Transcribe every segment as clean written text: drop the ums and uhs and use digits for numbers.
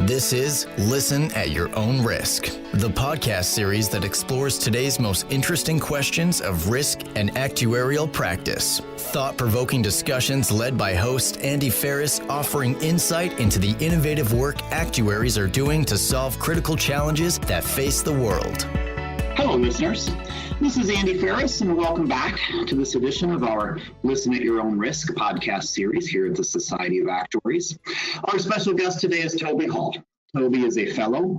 This is Listen at Your Own Risk, the podcast series that explores today's most interesting questions of risk and actuarial practice. Thought-provoking discussions led by host Andy Ferris, offering insight into the innovative work actuaries are doing to solve critical challenges that face the world. Hello, listeners. This is Andy Ferris, and welcome back to this edition of our Listen at Your Own Risk podcast series here at the Society of Actuaries. Our special guest today is Toby Hall. Toby is a fellow,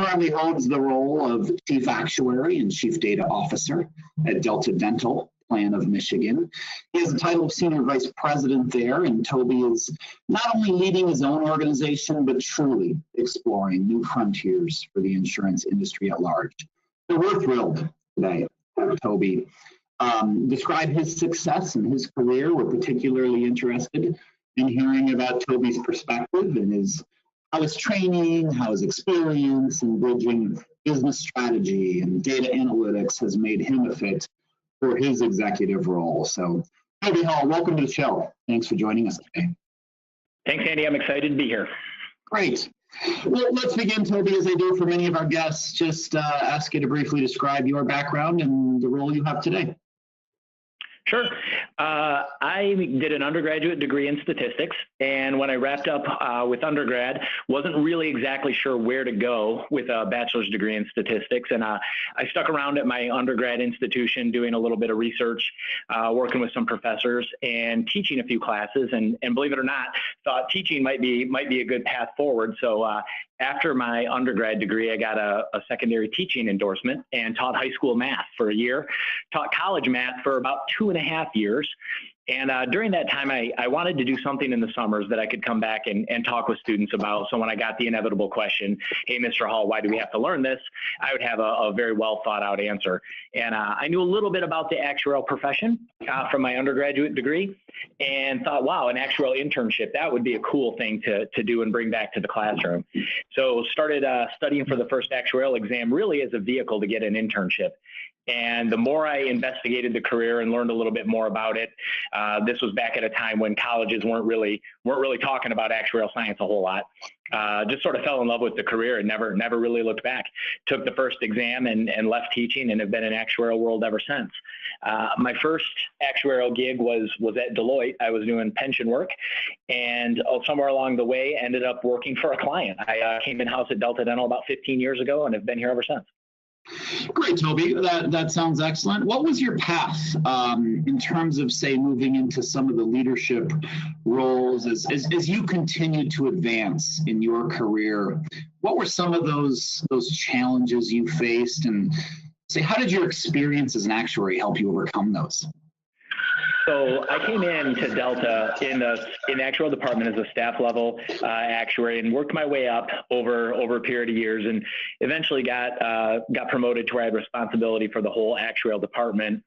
currently holds the role of Chief Actuary and Chief Data Officer at Delta Dental Plan of Michigan. He has the title of Senior Vice President there, and Toby is not only leading his own organization, but truly exploring new frontiers for the insurance industry at large. So we're thrilled today to have Toby describe his success in his career. We're particularly interested in hearing about Toby's perspective and how his training, how his experience in bridging business strategy and data analytics has made him a fit for his executive role. So Toby Hall, welcome to the show. Thanks for joining us today. Thanks, Andy. I'm excited to be here. Great. Well, let's begin, Toby, as I do for many of our guests. Just ask you to briefly describe your background and the role you have today. Sure. I did an undergraduate degree in statistics, and when I wrapped up with undergrad, wasn't really exactly sure where to go with a bachelor's degree in statistics, and I stuck around at my undergrad institution doing a little bit of research, working with some professors, and teaching a few classes, and believe it or not, thought teaching might be a good path forward. So after my undergrad degree, I got a secondary teaching endorsement and taught high school math for a year, taught college math for about 2.5 years. And during that time, I wanted to do something in the summers that I could come back and talk with students about. So when I got the inevitable question, hey, Mr. Hall, why do we have to learn this? I would have a very well thought out answer. And I knew a little bit about the actuarial profession from my undergraduate degree and thought, wow, an actuarial internship, that would be a cool thing to do and bring back to the classroom. So started studying for the first actuarial exam really as a vehicle to get an internship. And the more I investigated the career and learned a little bit more about it, this was back at a time when colleges weren't really talking about actuarial science a whole lot. Just sort of fell in love with the career and never really looked back. Took the first exam and left teaching and have been in actuarial world ever since. My first actuarial gig was at Deloitte. I was doing pension work, and somewhere along the way ended up working for a client. I came in-house at Delta Dental about 15 years ago and have been here ever since. Great, Toby. That sounds excellent. What was your path in terms of, say, moving into some of the leadership roles as you continued to advance in your career? What were some of those challenges you faced, and say, how did your experience as an actuary help you overcome those? So I came into Delta in the actuarial department as a staff level actuary and worked my way up over a period of years, and eventually got promoted to where I had responsibility for the whole actuarial department.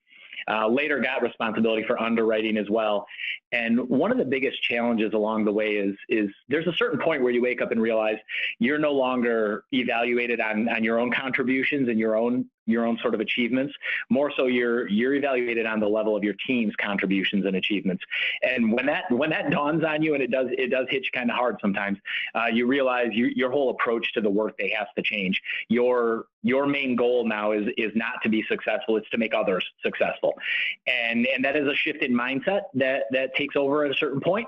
Later got responsibility for underwriting as well. And one of the biggest challenges along the way is there's a certain point where you wake up and realize you're no longer evaluated on your own contributions and your own sort of achievements. More so, you're evaluated on the level of your team's contributions and achievements. And when that dawns on you, and it does hit you kind of hard sometimes, you realize your whole approach to the workday has to change. Your main goal now is not to be successful; it's to make others successful, and that is a shift in mindset that takes over at a certain point.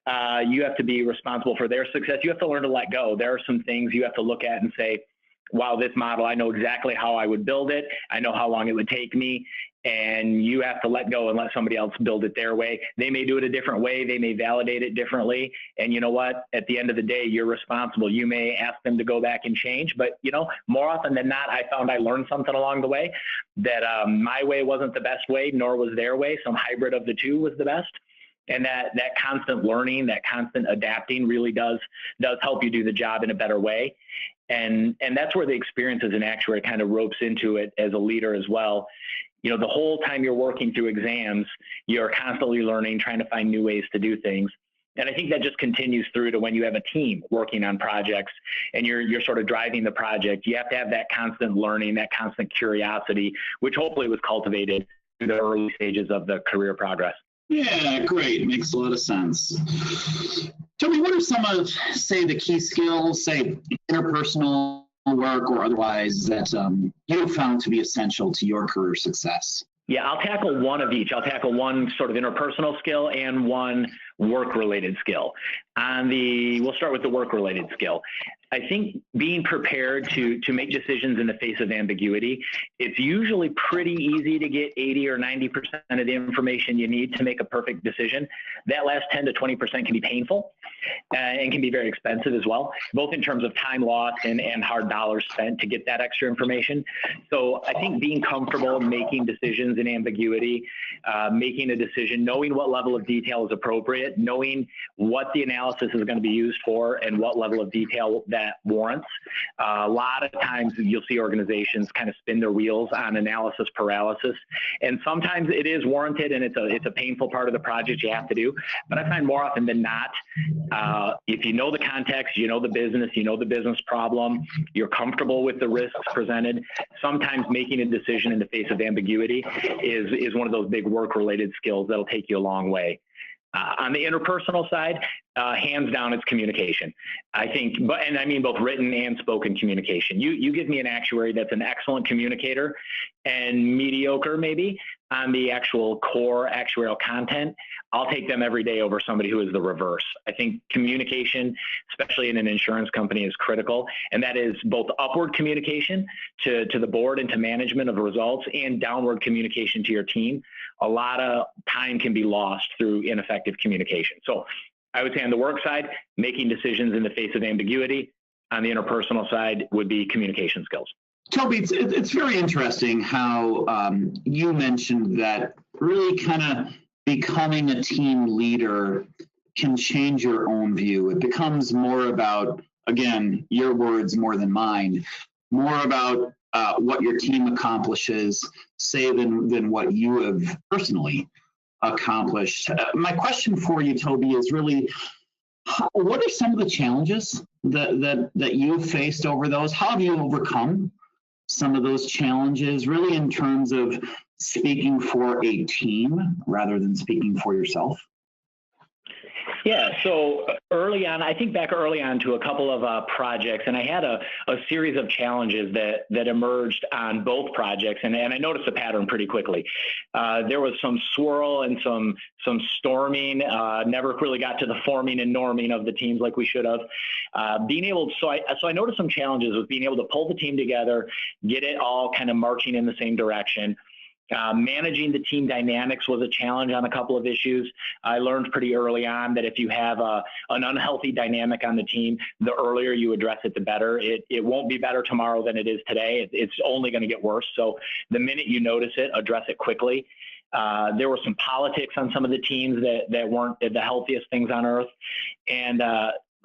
You have to be responsible for their success. You have to learn to let go. There are some things you have to look at and say, wow, this model, I know exactly how I would build it. I know how long it would take me. And you have to let go and let somebody else build it their way. They may do it a different way. They may validate it differently. And you know what? At the end of the day, you're responsible. You may ask them to go back and change, but more often than not, I found I learned something along the way that my way wasn't the best way, nor was their way. Some hybrid of the two was the best. And that constant learning, that constant adapting really does help you do the job in a better way. And that's where the experience as an actuary kind of ropes into it as a leader as well. The whole time you're working through exams, you're constantly learning, trying to find new ways to do things. And I think that just continues through to when you have a team working on projects and you're sort of driving the project. You have to have that constant learning, that constant curiosity, which hopefully was cultivated through the early stages of the career progress. Yeah, great. Makes a lot of sense. Toby, what are some of, say, the key skills, say, interpersonal work or otherwise that you found to be essential to your career success? Yeah, I'll tackle one of each. I'll tackle one sort of interpersonal skill and one work-related skill. We'll start with the work-related skill. I think being prepared to make decisions in the face of ambiguity, it's usually pretty easy to get 80 or 90% of the information you need to make a perfect decision. That last 10 to 20% can be painful and can be very expensive as well, both in terms of time lost and hard dollars spent to get that extra information. So I think being comfortable making decisions in ambiguity, making a decision, knowing what level of detail is appropriate, knowing what the analysis is going to be used for and what level of detail that warrants. A lot of times you'll see organizations kind of spin their wheels on analysis paralysis, and sometimes it is warranted and it's a painful part of the project you have to do. But I find more often than not, if you know the context, you know the business problem, you're comfortable with the risks presented, sometimes making a decision in the face of ambiguity is one of those big work-related skills that'll take you a long way. On the interpersonal side, hands down, it's communication. I think, and I mean both written and spoken communication. You give me an actuary that's an excellent communicator and mediocre maybe on the actual core actuarial content, I'll take them every day over somebody who is the reverse. I think communication, especially in an insurance company, is critical, and that is both upward communication to the board and to management of results and downward communication to your team. A lot of time can be lost through ineffective communication. So I would say on the work side, making decisions in the face of ambiguity. On the interpersonal side would be communication skills. Toby, it's very interesting how you mentioned that really kind of becoming a team leader can change your own view. It becomes more about, again, your words more than mine, more about what your team accomplishes, say, than what you have personally accomplished. My question for you, Toby, is really, what are some of the challenges that you've faced over those? How have you overcome some of those challenges, really in terms of speaking for a team rather than speaking for yourself? Yeah, so early on, I think back early on to a couple of projects, and I had a series of challenges that emerged on both projects, and I noticed a pattern pretty quickly. There was some swirl and some storming, never really got to the forming and norming of the teams like we should have. So I noticed some challenges with being able to pull the team together, get it all kind of marching in the same direction. Managing the team dynamics was a challenge on a couple of issues. I learned pretty early on that if you have an unhealthy dynamic on the team, the earlier you address it, the better. It won't be better tomorrow than it is today. It's only going to get worse. So the minute you notice it, address it quickly. There were some politics on some of the teams that weren't the healthiest things on earth. And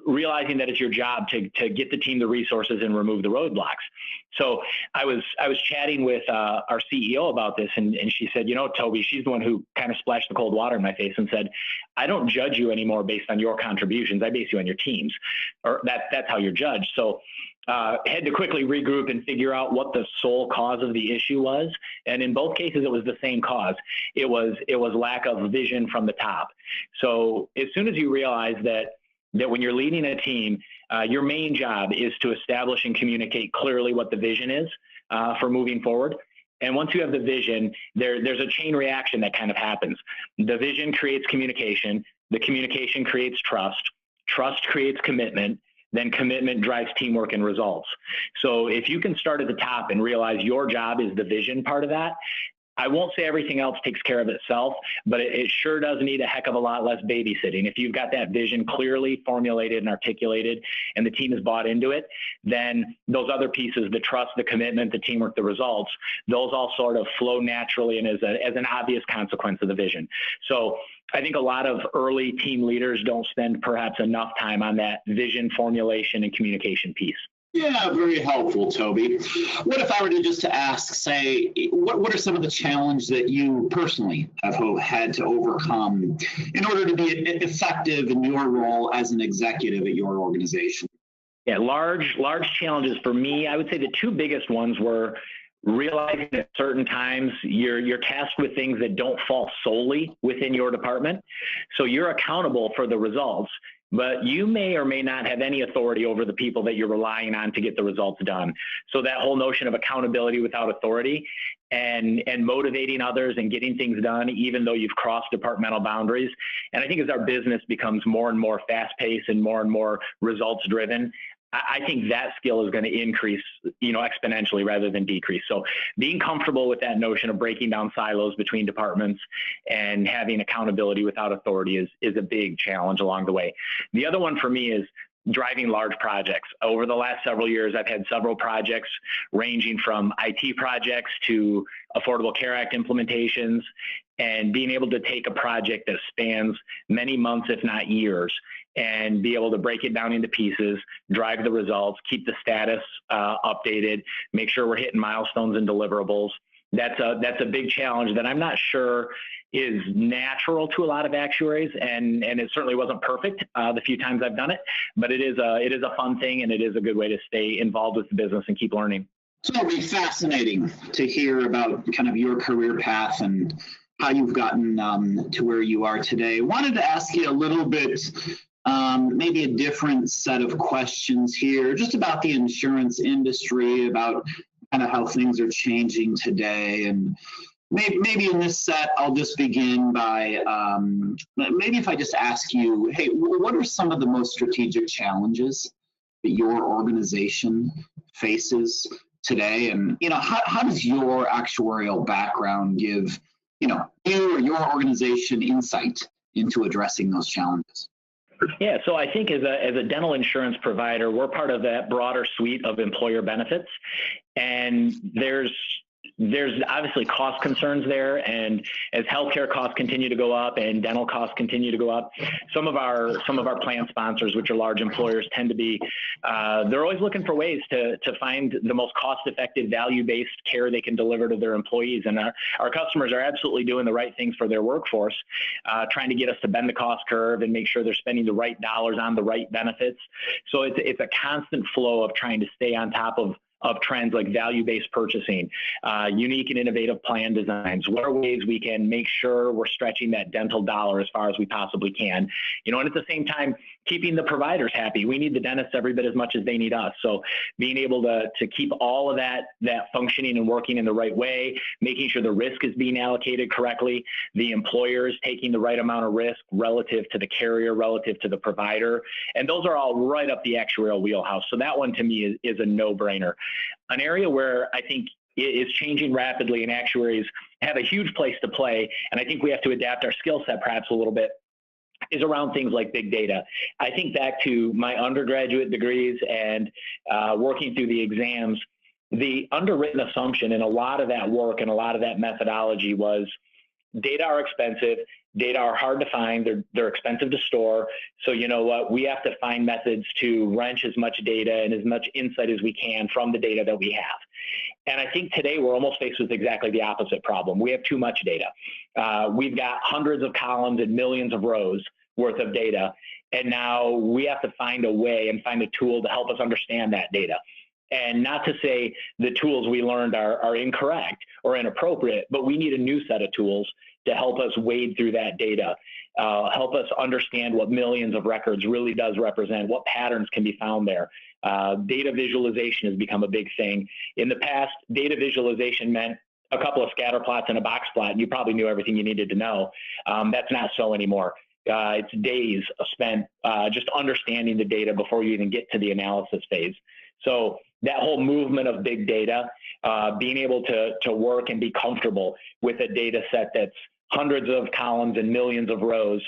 realizing that it's your job to get the team the resources and remove the roadblocks. So I was chatting with our CEO about this, and she said, Toby, she's the one who kind of splashed the cold water in my face and said, I don't judge you anymore based on your contributions. I base you on your teams, or that's how you're judged. So had to quickly regroup and figure out what the sole cause of the issue was. And in both cases, it was the same cause. It was lack of vision from the top. So as soon as you realize that when you're leading a team, your main job is to establish and communicate clearly what the vision is for moving forward. And once you have the vision, there's a chain reaction that kind of happens. The vision creates communication. The communication creates trust. Trust creates commitment. Then commitment drives teamwork and results. So if you can start at the top and realize your job is the vision part of that, I won't say everything else takes care of itself, but it sure does need a heck of a lot less babysitting. If you've got that vision clearly formulated and articulated and the team is bought into it, then those other pieces, the trust, the commitment, the teamwork, the results, those all sort of flow naturally and as an obvious consequence of the vision. So I think a lot of early team leaders don't spend perhaps enough time on that vision formulation and communication piece. Yeah, very helpful, Toby. What if I were to just ask, say, what are some of the challenges that you personally have had to overcome in order to be effective in your role as an executive at your organization? Yeah, large challenges for me. I would say the two biggest ones were realizing at certain times you're tasked with things that don't fall solely within your department. So you're accountable for the results, but you may or may not have any authority over the people that you're relying on to get the results done. So that whole notion of accountability without authority and motivating others and getting things done, even though you've crossed departmental boundaries. And I think as our business becomes more and more fast-paced and more results driven, I think that skill is going to increase, exponentially rather than decrease. So being comfortable with that notion of breaking down silos between departments and having accountability without authority is a big challenge along the way. The other one for me is driving large projects. Over the last several years, I've had several projects ranging from IT projects to Affordable Care Act implementations, and being able to take a project that spans many months, if not years, and be able to break it down into pieces, drive the results, keep the status updated, make sure we're hitting milestones and deliverables. That's a big challenge that I'm not sure is natural to a lot of actuaries, and it certainly wasn't perfect the few times I've done it, but it is a fun thing, and it is a good way to stay involved with the business and keep learning. So it'll be fascinating to hear about kind of your career path and how you've gotten to where you are today. Wanted to ask you a little bit, maybe a different set of questions here, just about the insurance industry, about kind of how things are changing today. And maybe in this set, I'll just begin by, maybe if I just ask you, hey, what are some of the most strategic challenges that your organization faces today? And, how does your actuarial background give, you or your organization insight into addressing those challenges? Yeah, so I think as a dental insurance provider, we're part of that broader suite of employer benefits, and there's obviously cost concerns there, and as healthcare costs continue to go up and dental costs continue to go up, some of our plan sponsors, which are large employers, tend to be they're always looking for ways to find the most cost-effective, value-based care they can deliver to their employees. And our customers are absolutely doing the right things for their workforce, trying to get us to bend the cost curve and make sure they're spending the right dollars on the right benefits. So it's a constant flow of trying to stay on top of trends like value-based purchasing, unique and innovative plan designs. What are ways we can make sure we're stretching that dental dollar as far as we possibly can? And at the same time, keeping the providers happy. We need the dentists every bit as much as they need us. So being able to keep all of that functioning and working in the right way, making sure the risk is being allocated correctly, the employer is taking the right amount of risk relative to the carrier, relative to the provider. And those are all right up the actuarial wheelhouse. So that one to me is a no-brainer. An area where I think is changing rapidly and actuaries have a huge place to play, and I think we have to adapt our skill set perhaps a little bit, is around things like big data. I think back to my undergraduate degrees and working through the exams, the underwritten assumption in a lot of that work and a lot of that methodology was data are expensive, data are hard to find, they're expensive to store, so you know what, we have to find methods to wrench as much data and as much insight as we can from the data that we have. And I think today we're almost faced with exactly the opposite problem. We have too much data. We've got hundreds of columns and millions of rows worth of data, and now we have to find a way and find a tool to help us understand that data. And not to say the tools we learned are incorrect or inappropriate, but we need a new set of tools to help us wade through that data, help us understand what millions of records really does represent, what patterns can be found there. Data visualization has become a big thing. In the past, data visualization meant a couple of scatter plots and a box plot, and you probably knew everything you needed to know. That's not so anymore. It's days spent just understanding the data before you even get to the analysis phase. So that whole movement of big data, being able to work and be comfortable with a data set that's hundreds of columns and millions of rows,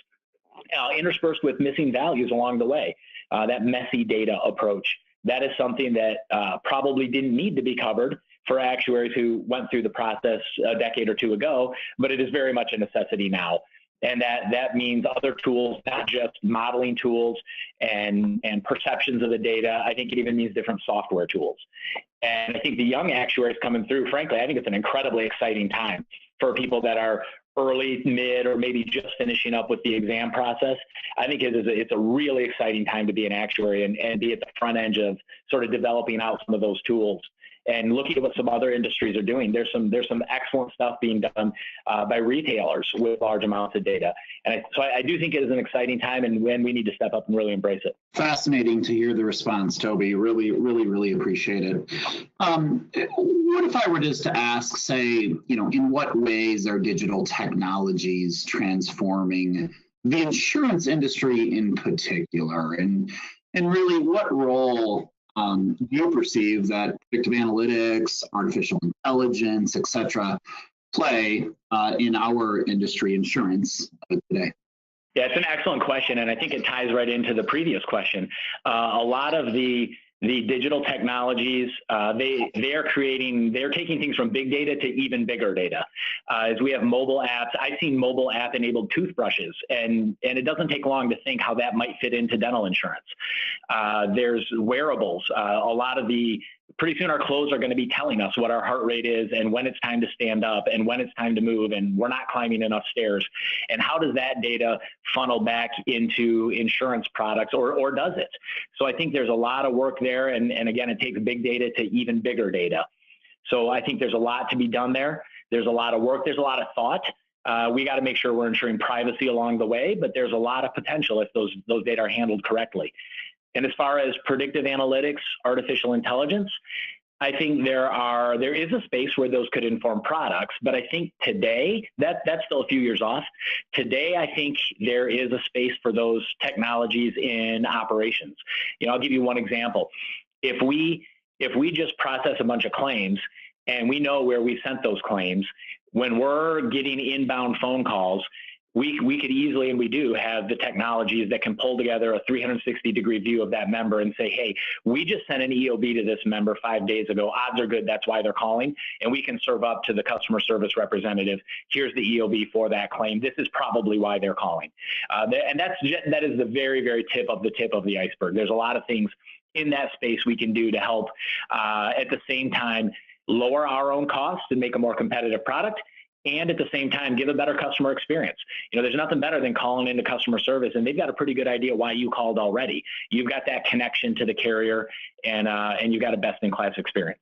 interspersed with missing values along the way, that messy data approach, that is something that probably didn't need to be covered for actuaries who went through the process a decade or two ago, but it is very much a necessity now. And that means other tools, not just modeling tools and perceptions of the data. I think it even means different software tools. And I think the young actuaries coming through, frankly, I think it's an incredibly exciting time for people that are early, mid, or maybe just finishing up with the exam process. I think it's a really exciting time to be an actuary and be at the front edge of sort of developing out some of those tools. and looking at what some other industries are doing. There's some excellent stuff being done by retailers with large amounts of data. And so I do think it is an exciting time, and when we need to step up and really embrace it. Fascinating to hear the response, Toby. Really, really, really appreciate it. What if I were just to ask, say, in what ways are digital technologies transforming the insurance industry in particular, and really what role do you perceive that predictive analytics, artificial intelligence, et cetera, play in our industry, insurance, today? Yeah, it's an excellent question, and I think it ties right into the previous question. A lot of the digital technologies, they're taking things from big data to even bigger data. As we have mobile apps, I've seen mobile app enabled toothbrushes, and it doesn't take long to think how that might fit into dental insurance. There's wearables. Pretty soon our clothes are going to be telling us what our heart rate is and when it's time to stand up and when it's time to move and we're not climbing enough stairs. And how does that data funnel back into insurance products, or does it? So I think there's a lot of work there. And again, it takes big data to even bigger data. So I think there's a lot to be done there. There's a lot of work. There's a lot of thought. We got to make sure we're ensuring privacy along the way, but there's a lot of potential if those data are handled correctly. And as far as predictive analytics, artificial intelligence, I think there is a space where those could inform products, but I think today, that's still a few years off. Today, I think there is a space for those technologies in operations. I'll give you one example. If we just process a bunch of claims and we know where we sent those claims, when we're getting inbound phone calls, we could easily, and we do, have the technologies that can pull together a 360-degree view of that member and say, hey, we just sent an EOB to this member 5 days ago. Odds are good that's why they're calling. And we can serve up to the customer service representative, here's the EOB for that claim. This is probably why they're calling. And that is the very, very tip of the iceberg. There's a lot of things in that space we can do to help at the same time lower our own costs and make a more competitive product, and at the same time, give a better customer experience. There's nothing better than calling into customer service, and they've got a pretty good idea why you called already. You've got that connection to the carrier, and you've got a best-in-class experience.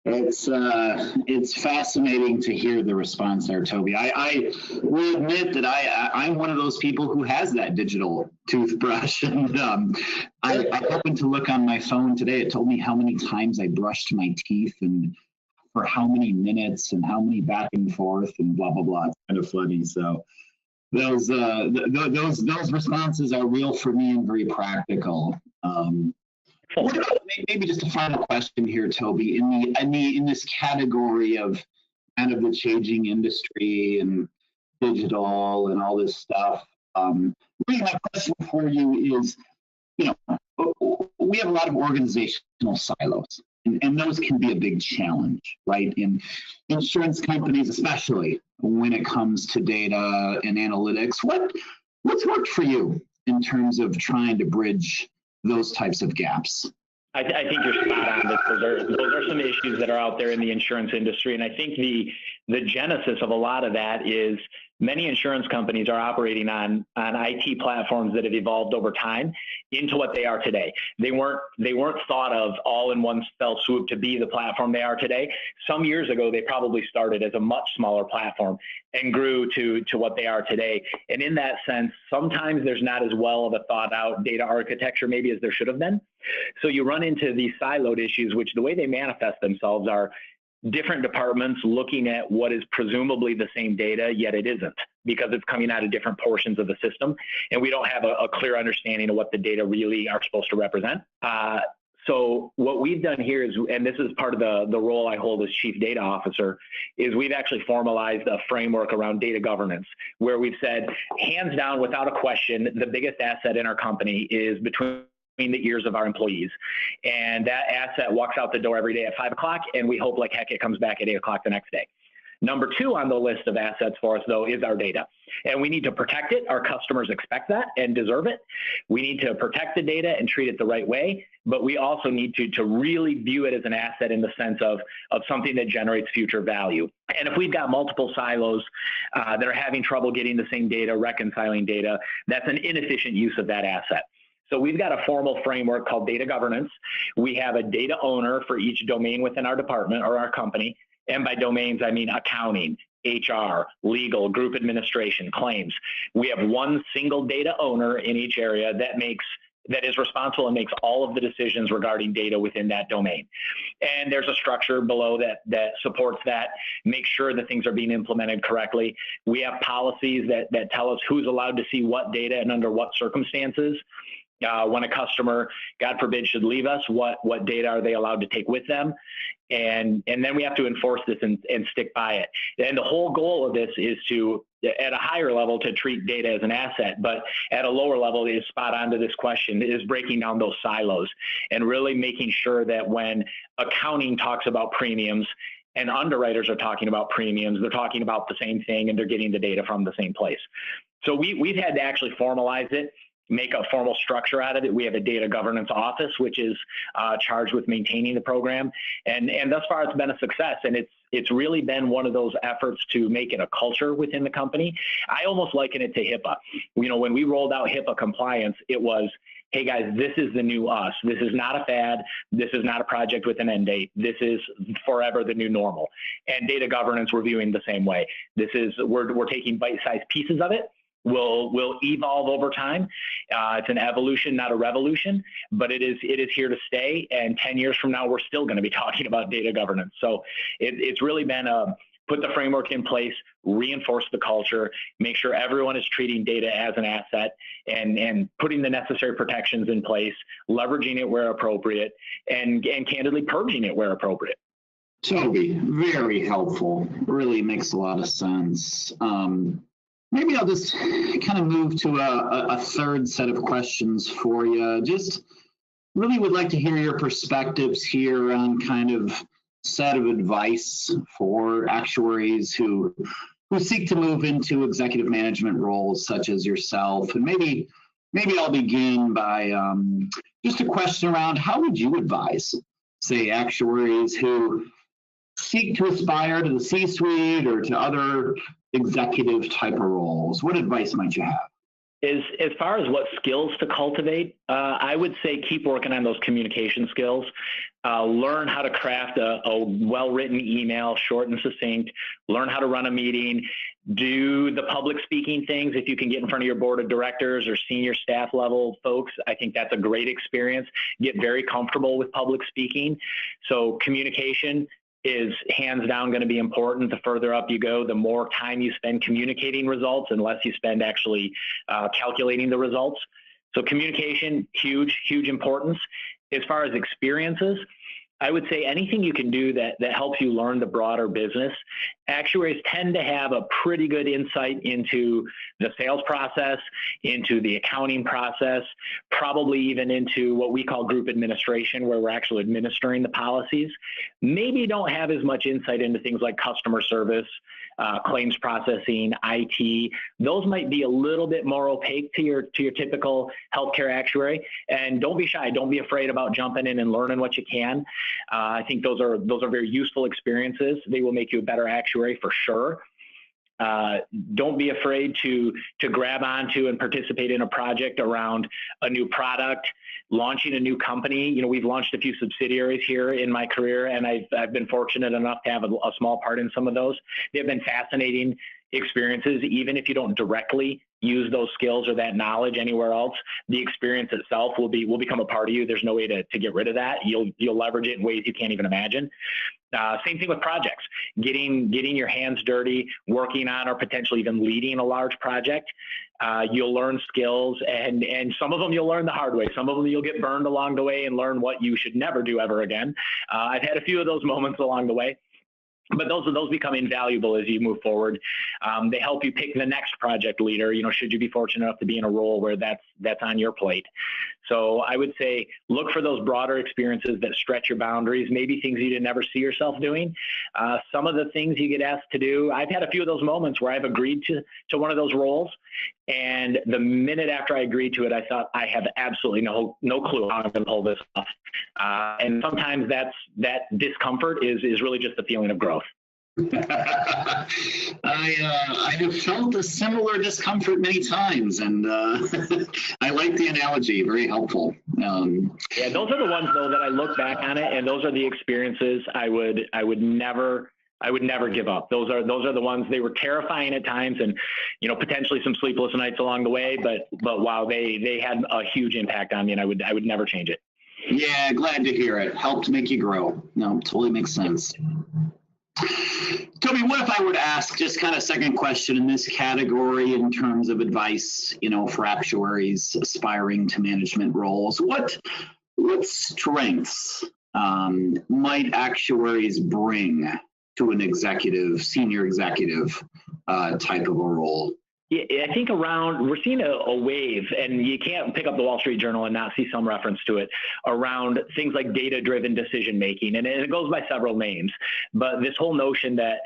It's fascinating to hear the response there, Toby. I will admit that I'm one of those people who has that digital toothbrush, and I happened to look on my phone today. It told me how many times I brushed my teeth and for how many minutes and how many back and forth and blah, blah, blah. It's kind of funny. So those responses are real for me and very practical. Maybe just a final question here, Toby, in this category of kind of the changing industry and digital and all this stuff. Really my question for you is, we have a lot of organizational silos. And those can be a big challenge, right? In insurance companies, especially when it comes to data and analytics. What's worked for you in terms of trying to bridge those types of gaps? I think you're spot on. Those are some issues that are out there in the insurance industry. And I think the genesis of a lot of that is many insurance companies are operating on IT platforms that have evolved over time into what they are today. They weren't thought of all in one fell swoop to be the platform they are today. Some years ago, they probably started as a much smaller platform and grew to what they are today. And in that sense, sometimes there's not as well of a thought out data architecture maybe as there should have been. So you run into these siloed issues, which the way they manifest themselves are different departments looking at what is presumably the same data, yet it isn't, because it's coming out of different portions of the system. And we don't have a clear understanding of what the data really are supposed to represent. So what we've done here is, and this is part of the role I hold as Chief Data Officer, is we've actually formalized a framework around data governance, where we've said, hands down, without a question, the biggest asset in our company is between the ears of our employees. And that asset walks out the door every day at 5 o'clock, and we hope like heck it comes back at 8 o'clock the next day. Number 2 on the list of assets for us, though, is our data. And we need to protect it. Our customers expect that and deserve it. We need to protect the data and treat it the right way. But we also need to really view it as an asset in the sense of something that generates future value. And if we've got multiple silos that are having trouble getting the same data, reconciling data, that's an inefficient use of that asset. So we've got a formal framework called data governance. We have a data owner for each domain within our department or our company. And by domains, I mean accounting, HR, legal, group administration, claims. We have one single data owner in each area that is responsible and makes all of the decisions regarding data within that domain. And there's a structure below that supports that, make sure that things are being implemented correctly. We have policies that tell us who's allowed to see what data and under what circumstances. When a customer, God forbid, should leave us, what data are they allowed to take with them? And then we have to enforce this and stick by it. And the whole goal of this is to, at a higher level, to treat data as an asset, but at a lower level is spot on to this question, is breaking down those silos and really making sure that when accounting talks about premiums and underwriters are talking about premiums, they're talking about the same thing and they're getting the data from the same place. So we've had to actually formalize it, make a formal structure out of it. We have a data governance office, which is charged with maintaining the program. And thus far, it's been a success. And it's really been one of those efforts to make it a culture within the company. I almost liken it to HIPAA. You know, when we rolled out HIPAA compliance, it was, hey guys, this is the new us. This is not a fad. This is not a project with an end date. This is forever the new normal. And data governance, we're viewing the same way. We're taking bite-sized pieces of it. Will evolve over time. It's an evolution, not a revolution, but it is here to stay. And 10 years from now, we're still going to be talking about data governance. So it's really been put the framework in place, reinforce the culture, make sure everyone is treating data as an asset, and putting the necessary protections in place, leveraging it where appropriate, and candidly purging it where appropriate. Toby, very helpful. Really makes a lot of sense. Maybe I'll just kind of move to a third set of questions for you. Just really would like to hear your perspectives here on kind of set of advice for actuaries who seek to move into executive management roles such as yourself. And maybe I'll begin by just a question around how would you advise, say, actuaries who seek to aspire to the C-suite or to other executive type of roles? What advice might you have? As far as what skills to cultivate, I would say keep working on those communication skills. Learn how to craft a well-written email, short and succinct. Learn how to run a meeting. Do the public speaking things. If you can get in front of your board of directors or senior staff level folks, I think that's a great experience. Get very comfortable with public speaking. So communication is hands down going to be important. The further up you go, the more time you spend communicating results and less you spend actually calculating the results. So communication, huge importance. As far as experiences, I would say anything you can do that helps you learn the broader business. Actuaries tend to have a pretty good insight into the sales process, into the accounting process, probably even into what we call group administration, where we're actually administering the policies. Maybe don't have as much insight into things like customer service, claims processing, IT. Those might be a little bit more opaque to your typical healthcare actuary. And don't be shy. Don't be afraid about jumping in and learning what you can. I think those are very useful experiences. They will make you a better actuary for sure. Don't be afraid to grab onto and participate in a project around a new product, launching a new company. You know, we've launched a few subsidiaries here in my career, and I've been fortunate enough to have a small part in some of those. They've been fascinating experiences. Even if you don't directly use those skills or that knowledge anywhere else, the experience itself will become a part of you. There's no way to get rid of that. You'll leverage it in ways you can't even imagine. Same thing with projects, getting your hands dirty, working on or potentially even leading a large project. You'll learn skills, and some of them you'll learn the hard way. Some of them you'll get burned along the way and learn what you should never do ever again. I've had a few of those moments along the way. But those become invaluable as you move forward. They help you pick the next project leader, you know, should you be fortunate enough to be in a role where that's on your plate. So I would say look for those broader experiences that stretch your boundaries, maybe things you didn't ever see yourself doing. Some of the things you get asked to do, I've had a few of those moments where I've agreed to one of those roles. And the minute after I agreed to it, I thought I have absolutely no clue how I'm going to pull this off. And sometimes that discomfort is really just the feeling of growth. I have felt a similar discomfort many times, and I like the analogy. Very helpful. Yeah, those are the ones though that I look back on it, and those are the experiences I would never give up. Those are the ones. They were terrifying at times, and potentially some sleepless nights along the way. But wow, they had a huge impact on me, and I would never change it. Yeah, glad to hear it. Helped make you grow. No, totally makes sense. Toby, what if I were to ask just kind of second question in this category in terms of advice, for actuaries aspiring to management roles? What strengths might actuaries bring to an senior executive type of a role? Yeah, I think we're seeing a wave, and you can't pick up the Wall Street Journal and not see some reference to it, around things like data-driven decision-making. And it goes by several names, but this whole notion that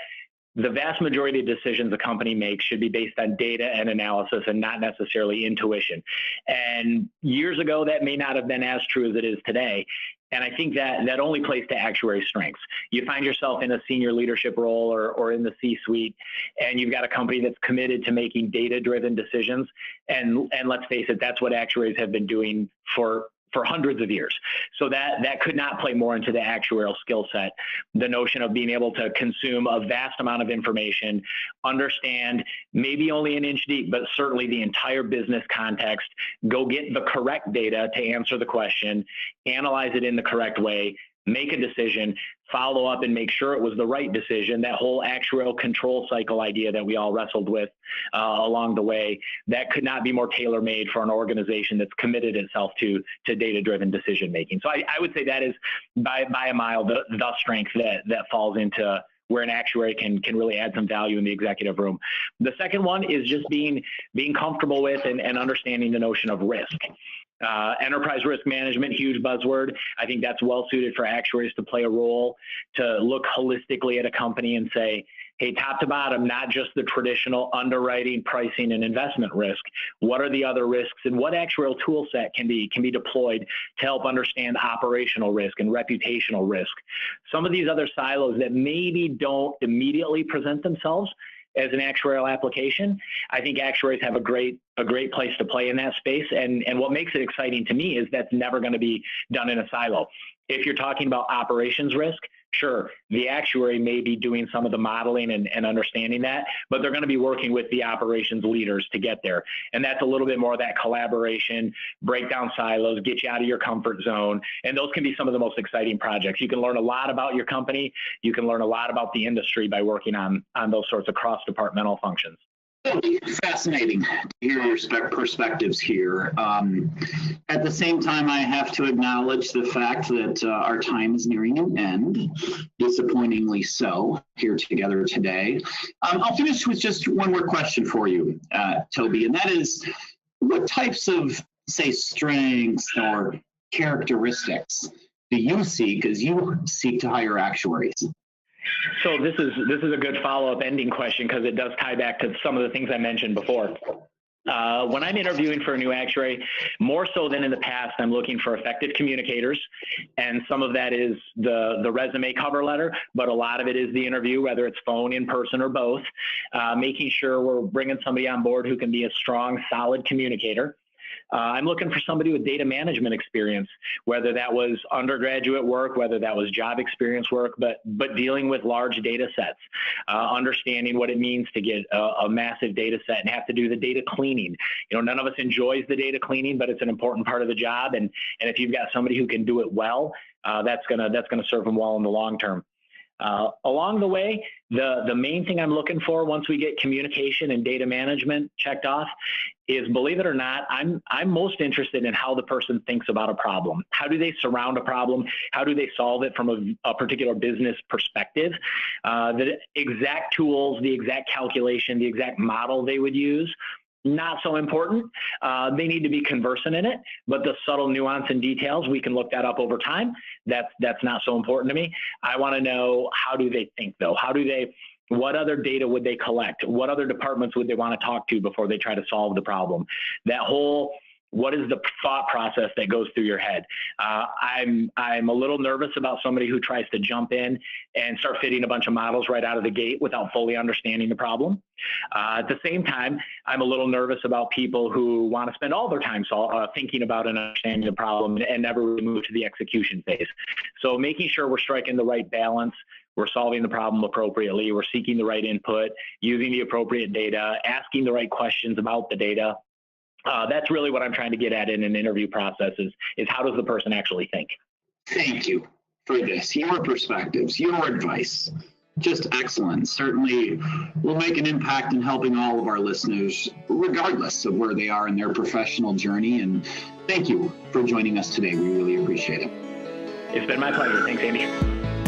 the vast majority of decisions a company makes should be based on data and analysis and not necessarily intuition. And years ago, that may not have been as true as it is today. And I think that only plays to actuary strengths. You find yourself in a senior leadership role or in the C-suite, and you've got a company that's committed to making data-driven decisions. And let's face it, that's what actuaries have been doing for hundreds of years. So that could not play more into the actuarial skill set. The notion of being able to consume a vast amount of information, understand maybe only an inch deep, but certainly the entire business context, go get the correct data to answer the question, analyze it in the correct way, make a decision, follow up and make sure it was the right decision. That whole actuarial control cycle idea that we all wrestled with along the way, that could not be more tailor-made for an organization that's committed itself to data-driven decision-making. So I would say that is by a mile the strength that falls into where an actuary can really add some value in the executive room. The second one is just being comfortable with and understanding the notion of risk. Enterprise risk management, huge buzzword. I think that's well suited for actuaries to play a role, to look holistically at a company and say, hey, top to bottom, not just the traditional underwriting, pricing, and investment risk. What are the other risks, and what actuarial tool set can be deployed to help understand operational risk and reputational risk? Some of these other silos that maybe don't immediately present themselves as an actuarial application, I think actuaries have a great place to play in that space. And what makes it exciting to me is that's never going to be done in a silo. If you're talking about operations risk, sure, the actuary may be doing some of the modeling and understanding that, but they're going to be working with the operations leaders to get there. And that's a little bit more of that collaboration, break down silos, get you out of your comfort zone. And those can be some of the most exciting projects. You can learn a lot about your company. You can learn a lot about the industry by working on those sorts of cross-departmental functions. Fascinating to hear your perspectives here. At the same time, I have to acknowledge the fact that our time is nearing an end, disappointingly so, here together today. I'll finish with just one more question for you, Toby, and that is, what types of, say, strengths or characteristics do you seek as you seek to hire actuaries? So this is a good follow-up ending question, because it does tie back to some of the things I mentioned before. When I'm interviewing for a new actuary, more so than in the past, I'm looking for effective communicators, and some of that is the resume cover letter, but a lot of it is the interview, whether it's phone, in person, or both, making sure we're bringing somebody on board who can be a strong, solid communicator. I'm looking for somebody with data management experience, whether that was undergraduate work, whether that was job experience work, but dealing with large data sets, understanding what it means to get a massive data set and have to do the data cleaning. None of us enjoys the data cleaning, but it's an important part of the job. And if you've got somebody who can do it well, that's gonna serve them well in the long term. Along the way, the main thing I'm looking for once we get communication and data management checked off is, believe it or not, I'm most interested in how the person thinks about a problem. How do they surround a problem? How do they solve it from a particular business perspective? The exact tools, the exact calculation, the exact model they would use, not so important. They need to be conversant in it, but the subtle nuance and details, we can look that up over time. That's not so important to me. I want to know, how do they think though? What other data would they collect? What other departments would they want to talk to before they try to solve the problem? That whole what is the thought process that goes through your head? I'm a little nervous about somebody who tries to jump in and start fitting a bunch of models right out of the gate without fully understanding the problem. At the same time, I'm a little nervous about people who want to spend all their time thinking about and understanding the problem and never really move to the execution phase. So making sure we're striking the right balance, we're solving the problem appropriately, we're seeking the right input, using the appropriate data, asking the right questions about the data. That's really what I'm trying to get at in an interview process is how does the person actually think? Thank you for this. Your perspectives, your advice, just excellent. Certainly will make an impact in helping all of our listeners, regardless of where they are in their professional journey. And thank you for joining us today. We really appreciate it. It's been my pleasure. Thanks, Andy.